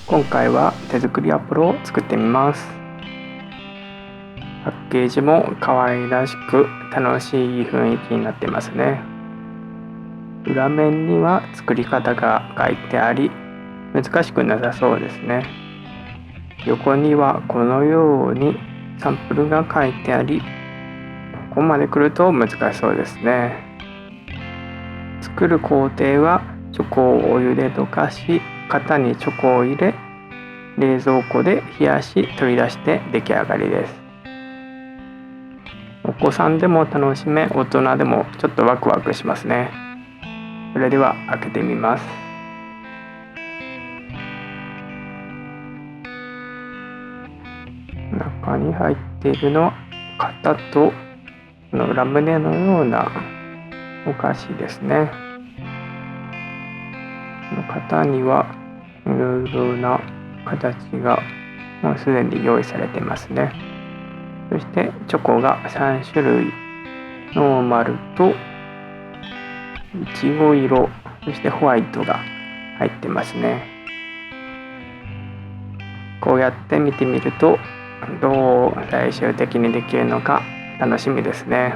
今回は手作りアポロを作ってみます。パッケージも可愛らしく楽しい雰囲気になってますね。裏面には作り方が書いてあり、難しくなさそうですね。横にはこのようにサンプルが書いてあり、ここまで来ると難しそうですね。作る工程はチョコをお湯で溶かし、型にチョコを入れ、冷蔵庫で冷やし取り出して出来上がりです。お子さんでも楽しめ、大人でもちょっとワクワクしますね。それでは開けてみます。中に入っているのは型とこのラムネのようなお菓子ですね。この型にはいろいろな形がもうすでに用意されてますね。そしてチョコが3種類、ノーマルといちご色、そしてホワイトが入ってますね。こうやって見てみるとどう最終的にできるのか楽しみですね。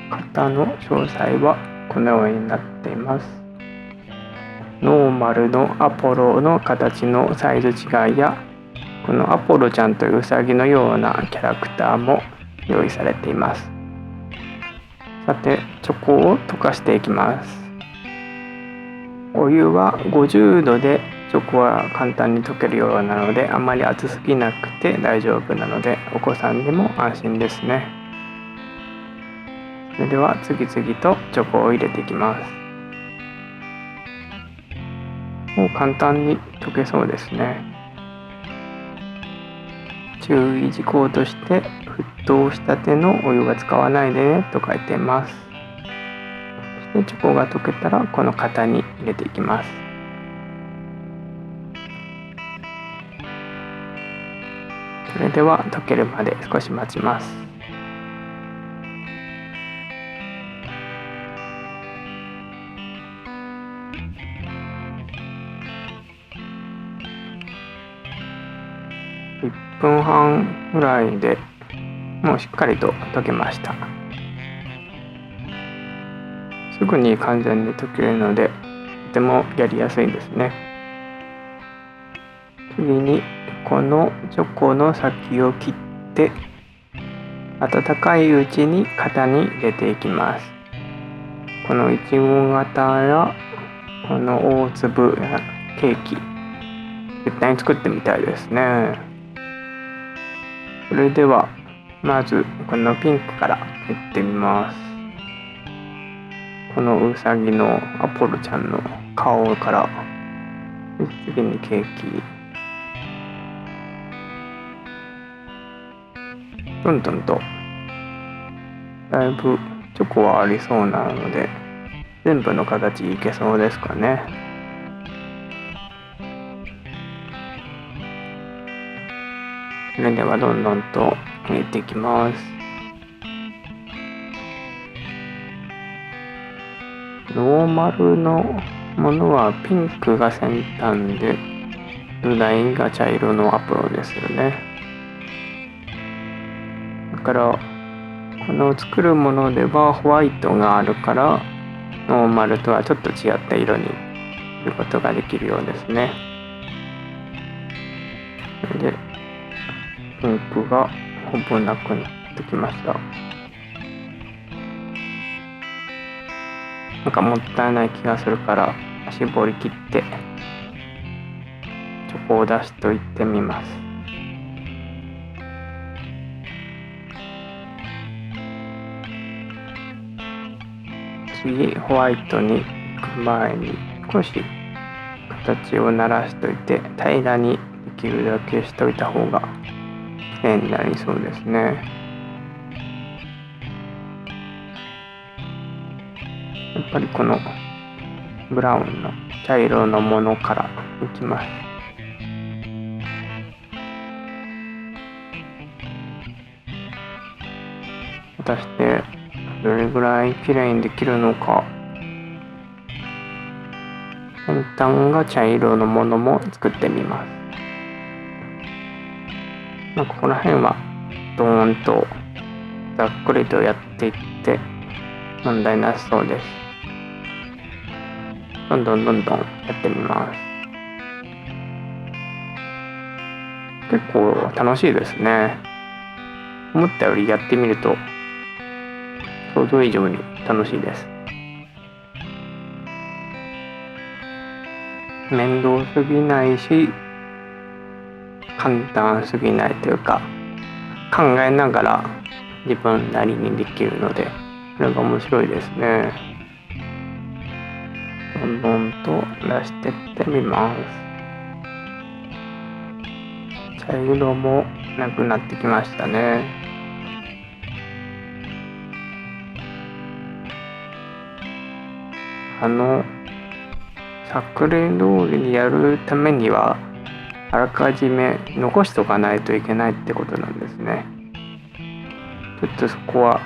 型の詳細はこのようになっています。ノーマルのアポロの形のサイズ違いや、このアポロちゃんというウサギのようなキャラクターも用意されています。さて、チョコを溶かしていきます。お湯は50度でチョコは簡単に溶けるようなので、あまり熱すぎなくて大丈夫なので、お子さんでも安心ですね。それでは次々とチョコを入れていきます。もう簡単に溶けそうですね。注意事項として沸騰したてのお湯は使わないでねと書いています。そしてチョコが溶けたらこの型に入れていきます。それでは溶けるまで少し待ちます。1分半ぐらいでもうしっかりと溶けました。すぐに完全に溶けるのでとてもやりやすいですね。次にこのチョコの先を切って温かいうちに型に入れていきます。このいちご型やこの大粒やケーキ、絶対に作ってみたいですね。それではまずこのピンクからいってみます。このうさぎのアポロちゃんの顔から、次にケーキ、どんどんとだいぶチョコはありそうなので全部の形いけそうですかね。それではどんどんと入れていきます。ノーマルのものはピンクが先端で土台が茶色のアポロですよね。だからこの作るものではホワイトがあるからノーマルとはちょっと違った色にすることができるようですね。それでピンクがほぼなくなってきました。なんかもったいない気がするから絞り切ってチョコを出しといてみます。次ホワイトに行く前に少し形をならしといて平らにできるだけしといた方が綺麗になりそうですね。やっぱりこのブラウンの茶色のものからいきます。果たしてどれぐらい綺麗にできるのか。先端が茶色のものも作ってみます。ここら辺はドーンとざっくりとやっていって問題なさそうです。どんどんやってみます。結構楽しいですね。思ったよりやってみると想像以上に楽しいです。面倒すぎないし簡単すぎないというか、考えながら自分なりにできるので、それが面白いですね。どんどんと出してってみます。茶色もなくなってきましたね。作例通りにやるためにはあらかじめ残しておかないといけないってことなんですね。ちょっとそこは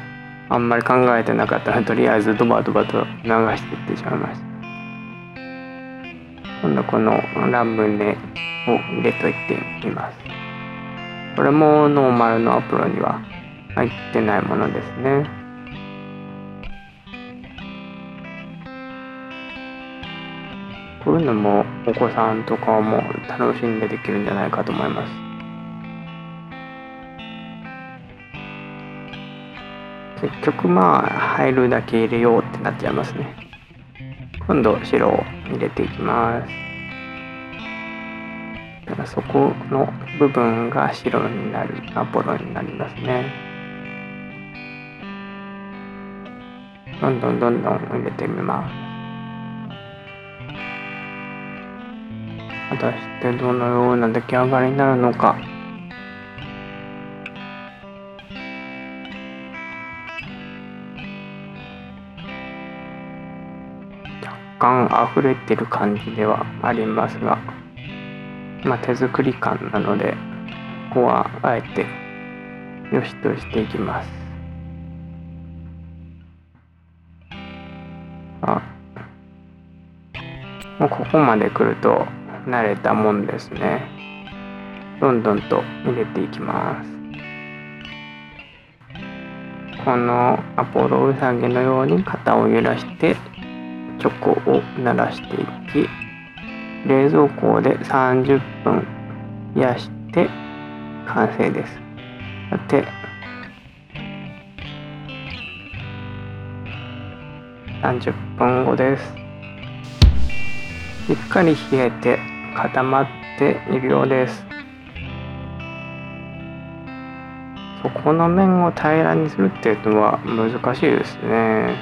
あんまり考えてなかったので、とりあえずドバドバと流していってしまいました。今度このラムネを入れといてみます。これもノーマルのアプロには入ってないものですね。こういうのもお子さんとかも楽しんでできるんじゃないかと思います。結局入るだけ入れようってなっちゃいますね。今度白を入れていきます。だからそこの部分が白になるアポロになりますね。どんどん入れてみます。果たしてどのような出来上がりになるのか。若干溢れてる感じではありますが、手作り感なので、ここはあえて良しとしていきます。もうここまで来ると慣れたもんですね。どんどんと入れていきます。このアポロウサギのように肩を揺らしてチョコを鳴らしていき、冷蔵庫で30分冷やして完成です。さて、30分後です。しっかり冷えて固まっているようです。そこの面を平らにするっていうのは難しいですね。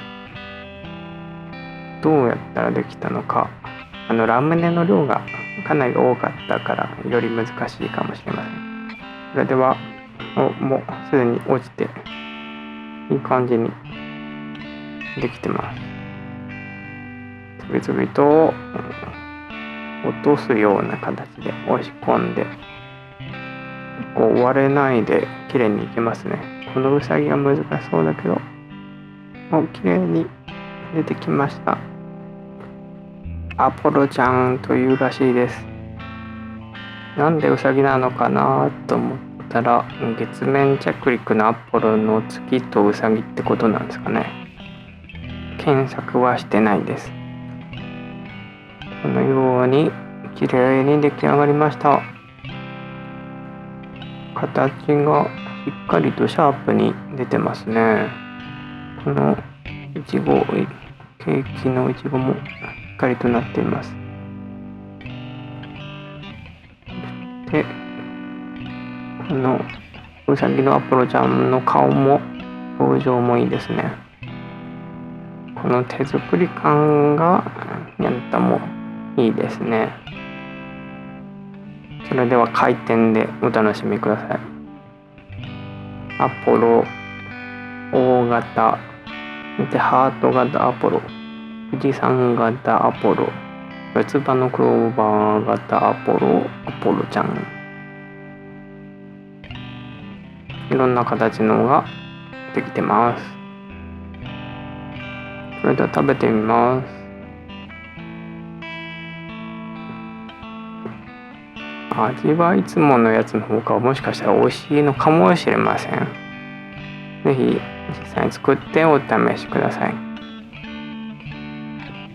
どうやったらできたのか。ラムネの量がかなり多かったからより難しいかもしれません。それではもうすでに落ちていい感じにできてます。次々と落とすような形で押し込んで、割れないで綺麗にいきますね。このウサギが難しそうだけど、もう綺麗に出てきました。アポロちゃんというらしいです。なんでウサギなのかなと思ったら、月面着陸のアポロの月とウサギってことなんですかね。検索はしてないです。このように綺麗に出来上がりました。形がしっかりとシャープに出てますね。このいちご、ケーキのいちごもしっかりとなっています。で、このうさぎのアポロちゃんの顔も表情もいいですね。この手作り感がニャンタもいいですね。それでは回転でお楽しみください。アポロ大型でハート型アポロ、富士山型アポロ、四つ葉のクローバー型アポロちゃん、いろんな形のができてます。それでは食べてみます。味はいつものやつの方がもしかしたら美味しいのかもしれません。ぜひ実際に作ってお試しください。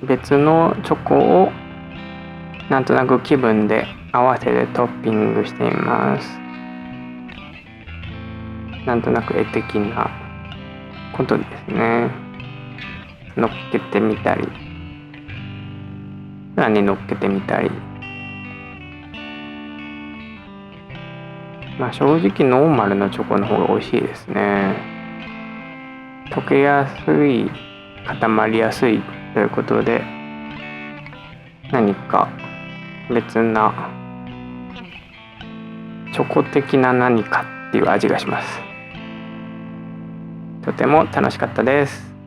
別のチョコをなんとなく気分で合わせてトッピングしています。なんとなく絵的なことですね。乗っけてみたり、さらに乗っけてみたり。正直ノーマルのチョコの方が美味しいですね。溶けやすい、固まりやすいということで、何か別なチョコ的な何かっていう味がします。とても楽しかったです。